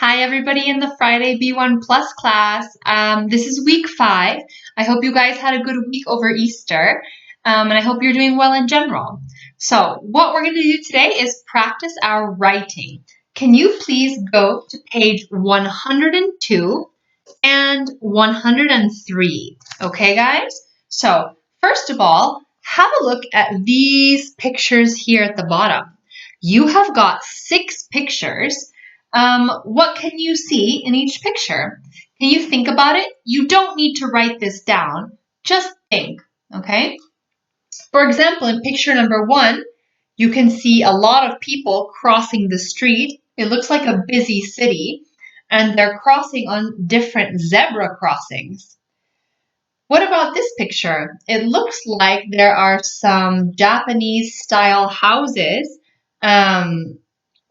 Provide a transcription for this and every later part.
Hi, everybody in the Friday B1 Plus class. This is week 5. I hope you guys had a good week over Easter, and I hope you're doing well in general. So what we're going to do today is practice our writing. Can you please go to page 102 and 103? Okay, guys? So first of all, have a look at these pictures here at the bottom. You have got 6 pictures. What can you see in each picture? Can you think about it? You don't need to write this down. Just think, okay? For example, in picture number 1, you can see a lot of people crossing the street. It looks like a busy city, and they're crossing on different zebra crossings. What about this picture? It looks like there are some Japanese-style houses,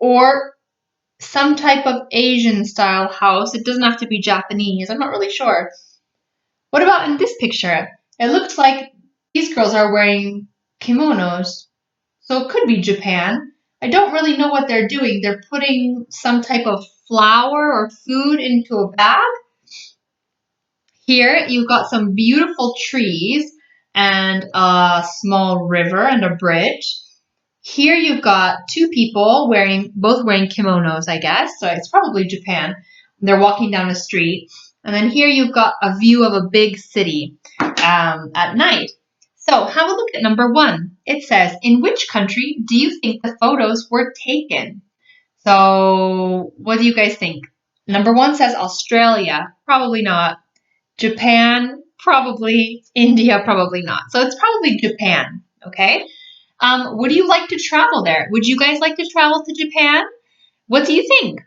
or some type of Asian style house. It doesn't have to be Japanese. I'm not really sure. What about in this picture? It looks like these girls are wearing kimonos. So it could be Japan. I don't really know what they're doing. They're putting some type of flour or food into a bag. Here you've got some beautiful trees and a small river and a bridge. Here you've got 2 people both wearing kimonos, I guess. So it's probably Japan. They're walking down the street. And then here you've got a view of a big city at night. So have a look at number 1. It says, in which country do you think the photos were taken? So what do you guys think? Number 1 says Australia. Probably not. Japan? Probably. India? Probably not. So it's probably Japan, okay? Would you like to travel there? Would you guys like to travel to Japan? What do you think?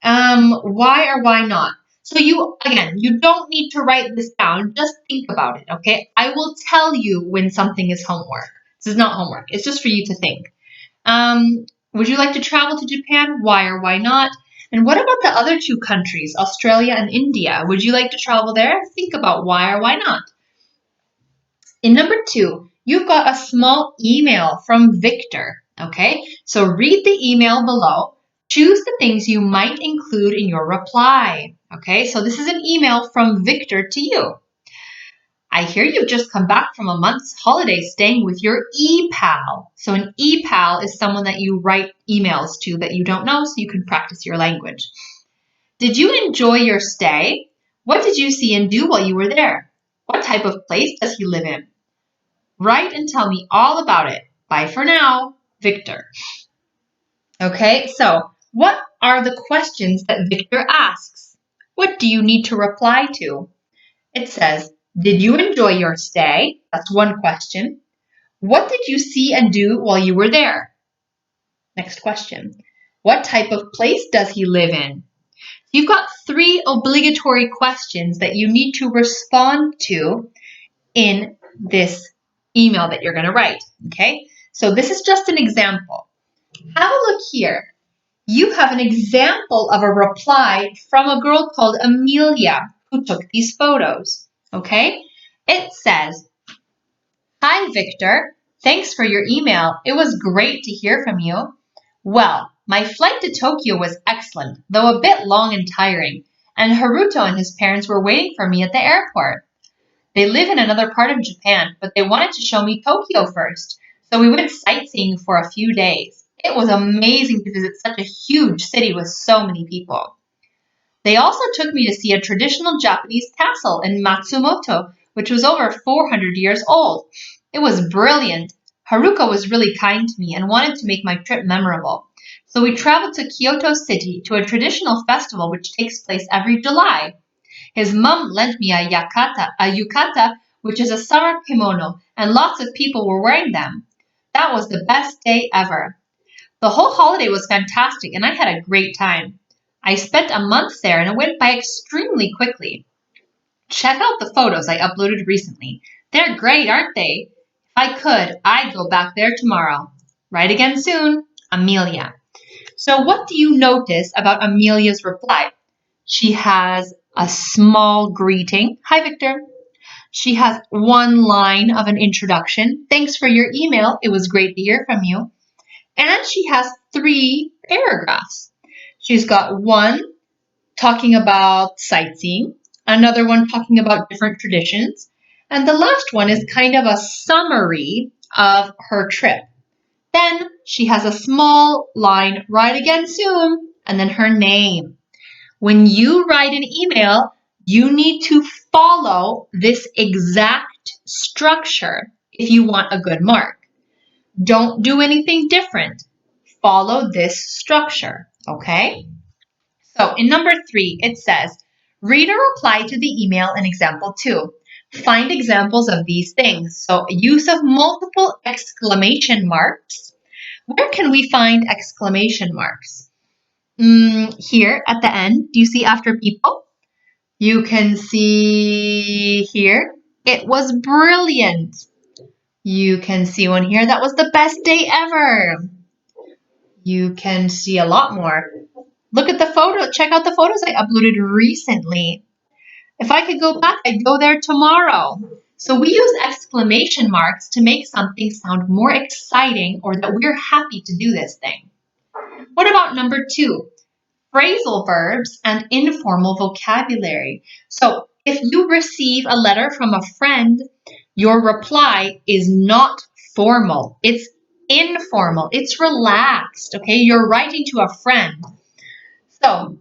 Why or why not? So you don't need to write this down. Just think about it, okay? I will tell you when something is homework. This is not homework. It's just for you to think. Would you like to travel to Japan? Why or why not? And what about the other 2 countries, Australia and India? Would you like to travel there? Think about why or why not. In number 2, you've got a small email from Victor, okay? So read the email below. Choose the things you might include in your reply, okay? So this is an email from Victor to you. I hear you've just come back from a month's holiday staying with your e-pal. So an e-pal is someone that you write emails to that you don't know, so you can practice your language. Did you enjoy your stay? What did you see and do while you were there? What type of place does he live in? Write and tell me all about it. Bye for now, Victor. Okay, so what are the questions that Victor asks? What do you need to reply to? It says, did you enjoy your stay? That's one question. What did you see and do while you were there? Next question. What type of place does he live in? You've got 3 obligatory questions that you need to respond to in this email that you're going to write, okay? So this is just an example. Have a look here. You have an example of a reply from a girl called Amelia who took these photos, okay? It says, hi, Victor. Thanks for your email. It was great to hear from you. Well, my flight to Tokyo was excellent, though a bit long and tiring, and Haruto and his parents were waiting for me at the airport. They live in another part of Japan, but they wanted to show me Tokyo first, so we went sightseeing for a few days. It was amazing to visit such a huge city with so many people. They also took me to see a traditional Japanese castle in Matsumoto, which was over 400 years old. It was brilliant. Haruka was really kind to me and wanted to make my trip memorable. So we traveled to Kyoto City to a traditional festival which takes place every July. His mum lent me a yukata, which is a summer kimono, and lots of people were wearing them. That was the best day ever. The whole holiday was fantastic, and I had a great time. I spent a month there, and it went by extremely quickly. Check out the photos I uploaded recently. They're great, aren't they? If I could, I'd go back there tomorrow. Write again soon, Amelia. So what do you notice about Amelia's reply? She has a small greeting. Hi, Victor. She has 1 line of an introduction. Thanks for your email. It was great to hear from you. And she has 3 paragraphs. She's got 1 talking about sightseeing, another one talking about different traditions, and the last one is kind of a summary of her trip. Then she has a small line, write again soon, and then her name. When you write an email, you need to follow this exact structure if you want a good mark. Don't do anything different. Follow this structure, okay? So in number 3, it says, read or reply to the email in example 2. Find examples of these things. So use of multiple exclamation marks. Where can we find exclamation marks? Here at the end, do you see after people? You can see here, it was brilliant. You can see one here, that was the best day ever. You can see a lot more. Look at the photo, check out the photos I uploaded recently. If I could go back, I'd go there tomorrow. So we use exclamation marks to make something sound more exciting or that we're happy to do this thing. What about number 2? Phrasal verbs and informal vocabulary. So if you receive a letter from a friend, your reply is not formal. It's informal. It's relaxed, okay? You're writing to a friend. So,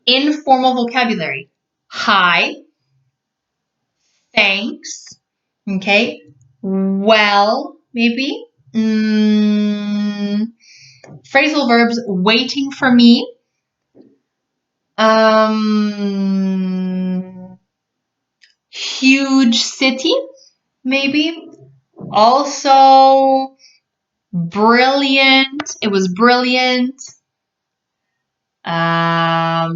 informal vocabulary. Hi, thanks, okay? Well, maybe. Phrasal verbs, waiting for me. Huge city, maybe. Also, brilliant. It was brilliant.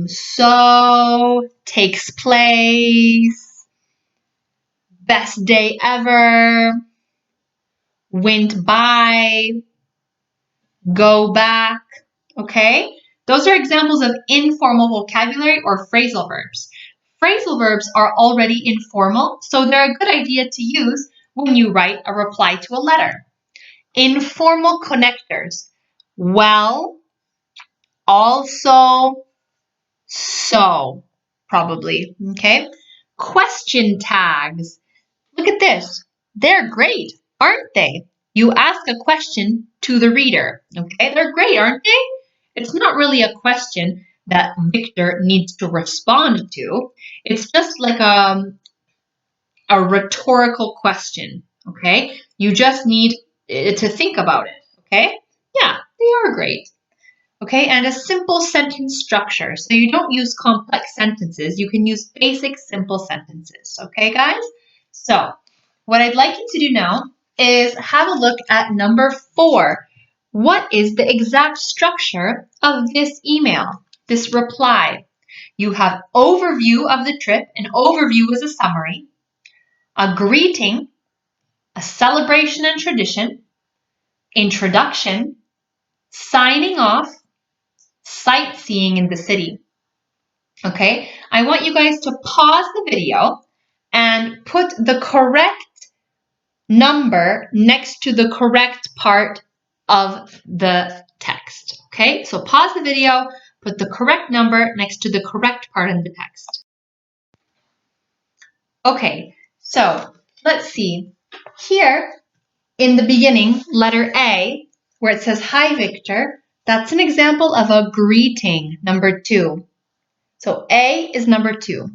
So, takes place. Best day ever. Went by. Go back. Okay? Those are examples of informal vocabulary or phrasal verbs. Phrasal verbs are already informal, so they're a good idea to use when you write a reply to a letter. Informal connectors. Well, also, so, probably, okay? Question tags. Look at this. They're great, aren't they? You ask a question to the reader, okay? They're great, aren't they? It's not really a question that Victor needs to respond to. It's just like a rhetorical question, okay? You just need to think about it, okay? Yeah, they are great. Okay, and a simple sentence structure. So you don't use complex sentences. You can use basic, simple sentences. Okay, guys? So what I'd like you to do now is have a look at number 4. What is the exact structure of this email, this reply? You have overview of the trip. An overview is a summary, a greeting, a celebration and tradition, introduction, signing off, sightseeing in the city. Okay, I want you guys to pause the video and put the correct number next to the correct part of the text. Okay, so pause the video, put the correct number next to the correct part in the text. Okay, so let's see. Here in the beginning, letter A, where it says, "Hi, Victor," that's an example of a greeting, number 2. So A is number 2.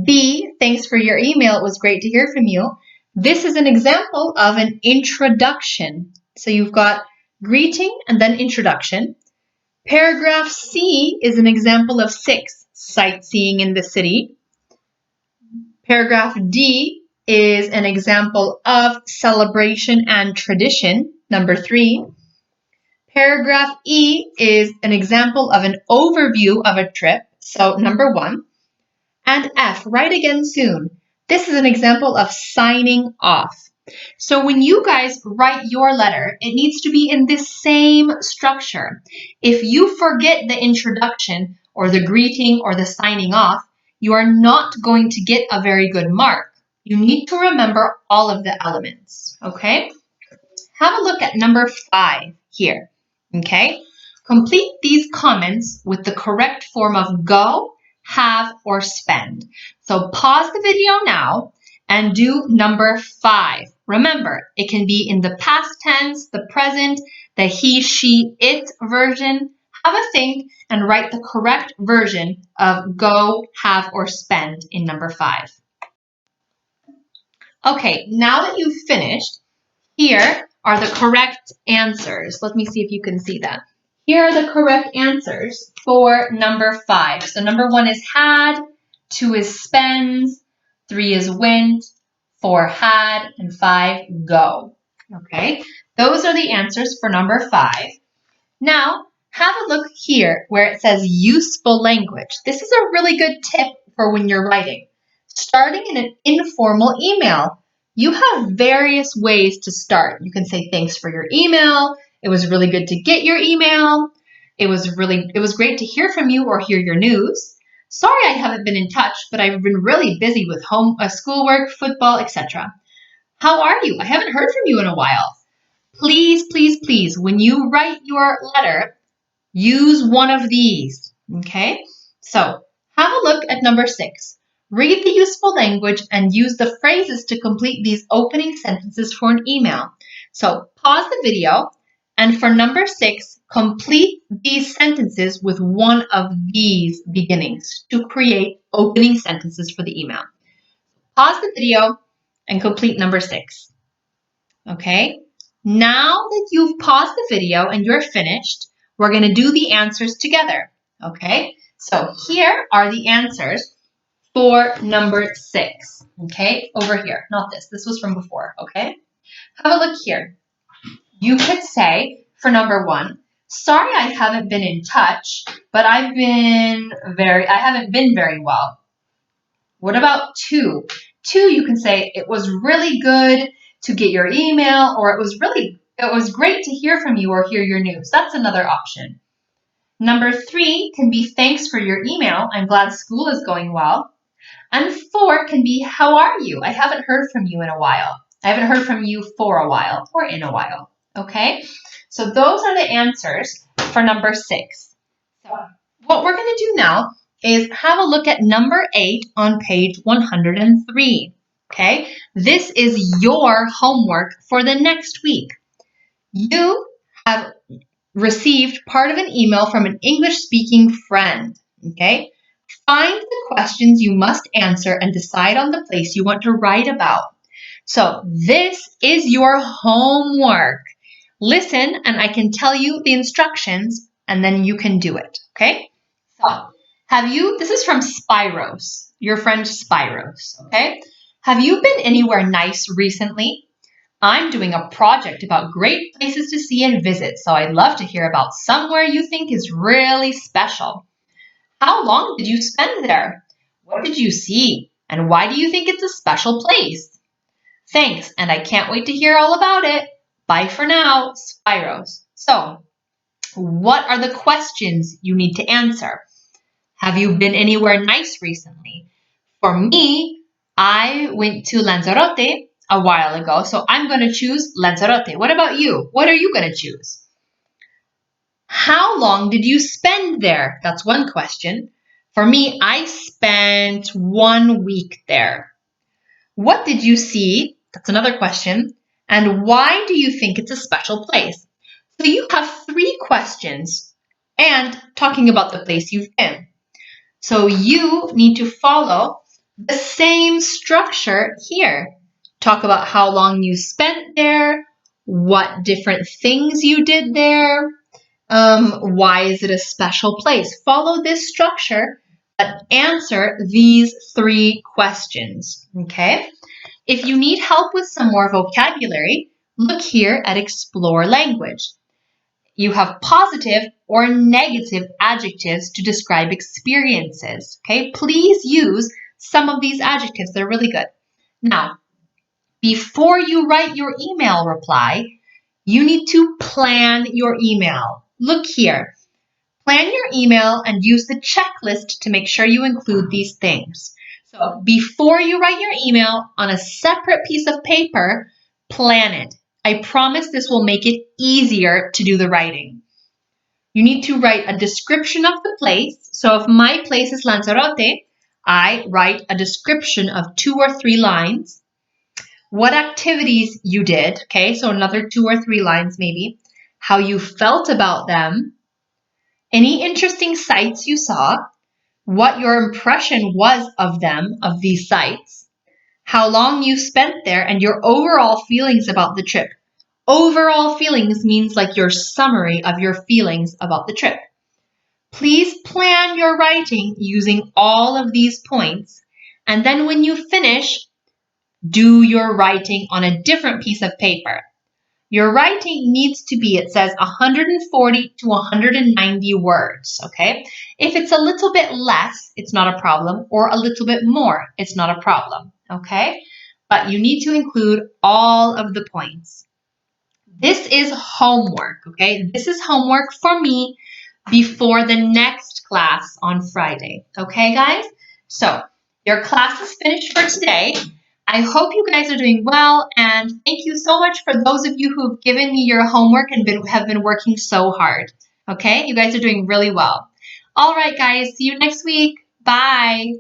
B, thanks for your email. It was great to hear from you. This is an example of an introduction. So you've got greeting and then introduction. Paragraph C is an example of 6, sightseeing in the city. Paragraph D is an example of celebration and tradition, number 3. Paragraph E is an example of an overview of a trip, so number 1. And F, write again soon. This is an example of signing off. So when you guys write your letter, it needs to be in this same structure. If you forget the introduction or the greeting or the signing off, you are not going to get a very good mark. You need to remember all of the elements, okay? Have a look at number 5 here, okay? Complete these comments with the correct form of go have, or spend. So pause the video now and do number 5. Remember, it can be in the past tense, the present, the he, she, it version. Have a think and write the correct version of go, have, or spend in number 5. Okay, now that you've finished, here are the correct answers. Let me see if you can see that. Here are the correct answers for number 5. So number 1 is had, 2 is spends, 3 is went, 4 had, and 5 go. Okay, those are the answers for number 5. Now, have a look here where it says useful language. This is a really good tip for when you're writing. Starting in an informal email. You have various ways to start. You can say thanks for your email. It was really good to get your email. It was great to hear from you or hear your news. Sorry I haven't been in touch, but I've been really busy with schoolwork, football, etc. How are you? I haven't heard from you in a while. Please, please, please, when you write your letter, use one of these, okay? So have a look at number 6. Read the useful language and use the phrases to complete these opening sentences for an email. So pause the video, and for number 6, complete these sentences with one of these beginnings to create opening sentences for the email. Pause the video and complete number 6. Okay? Now that you've paused the video and you're finished, we're going to do the answers together. Okay? So here are the answers for number 6. Okay? Over here. Not this. This was from before. Okay? Have a look here. You could say for number 1, sorry I haven't been in touch, but I haven't been very well. What about 2? 2, you can say it was really good to get your email, or it was great to hear from you or hear your news. That's another option. Number 3 can be thanks for your email. I'm glad school is going well. And 4 can be how are you? I haven't heard from you in a while. I haven't heard from you for a while or in a while. Okay? So those are the answers for number 6. So what we're going to do now is have a look at number 8 on page 103. Okay? This is your homework for the next week. You have received part of an email from an English-speaking friend. Okay? Find the questions you must answer and decide on the place you want to write about. So this is your homework. Listen, and I can tell you the instructions, and then you can do it. Okay? So, this is from Spiros, your friend Spiros. Okay? Have you been anywhere nice recently? I'm doing a project about great places to see and visit, so I'd love to hear about somewhere you think is really special. How long did you spend there? What did you see? And why do you think it's a special place? Thanks, and I can't wait to hear all about it. Bye for now, Spiros. So, what are the questions you need to answer? Have you been anywhere nice recently? For me, I went to Lanzarote a while ago, so I'm going to choose Lanzarote. What about you? What are you going to choose? How long did you spend there? That's one question. For me, I spent 1 week there. What did you see? That's another question. And why do you think it's a special place? So you have 3 questions and talking about the place you've been. So you need to follow the same structure here. Talk about how long you spent there, what different things you did there, why is it a special place? Follow this structure, but answer these 3 questions, okay? If you need help with some more vocabulary, look here at Explore Language. You have positive or negative adjectives to describe experiences, okay? Please use some of these adjectives. They're really good. Now, before you write your email reply, you need to plan your email. Look here. Plan your email and use the checklist to make sure you include these things. So before you write your email on a separate piece of paper, plan it. I promise this will make it easier to do the writing. You need to write a description of the place. So if my place is Lanzarote, I write a description of 2 or 3 lines. What activities you did, okay, so another 2 or 3 lines maybe. How you felt about them. Any interesting sights you saw. What your impression was of them, of these sites. How long you spent there and your overall feelings about the trip. Overall feelings means like your summary of your feelings about the trip. Please plan your writing using all of these points. And then when you finish, do your writing on a different piece of paper. Your writing needs to be, it says 140 to 190 words, okay? If it's a little bit less, it's not a problem, or a little bit more, it's not a problem, okay? But you need to include all of the points. This is homework, okay? This is homework for me before the next class on Friday, okay, guys? So your class is finished for today. I hope you guys are doing well, and thank you so much for those of you who have given me your homework and have been working so hard, okay? You guys are doing really well. All right, guys, see you next week. Bye.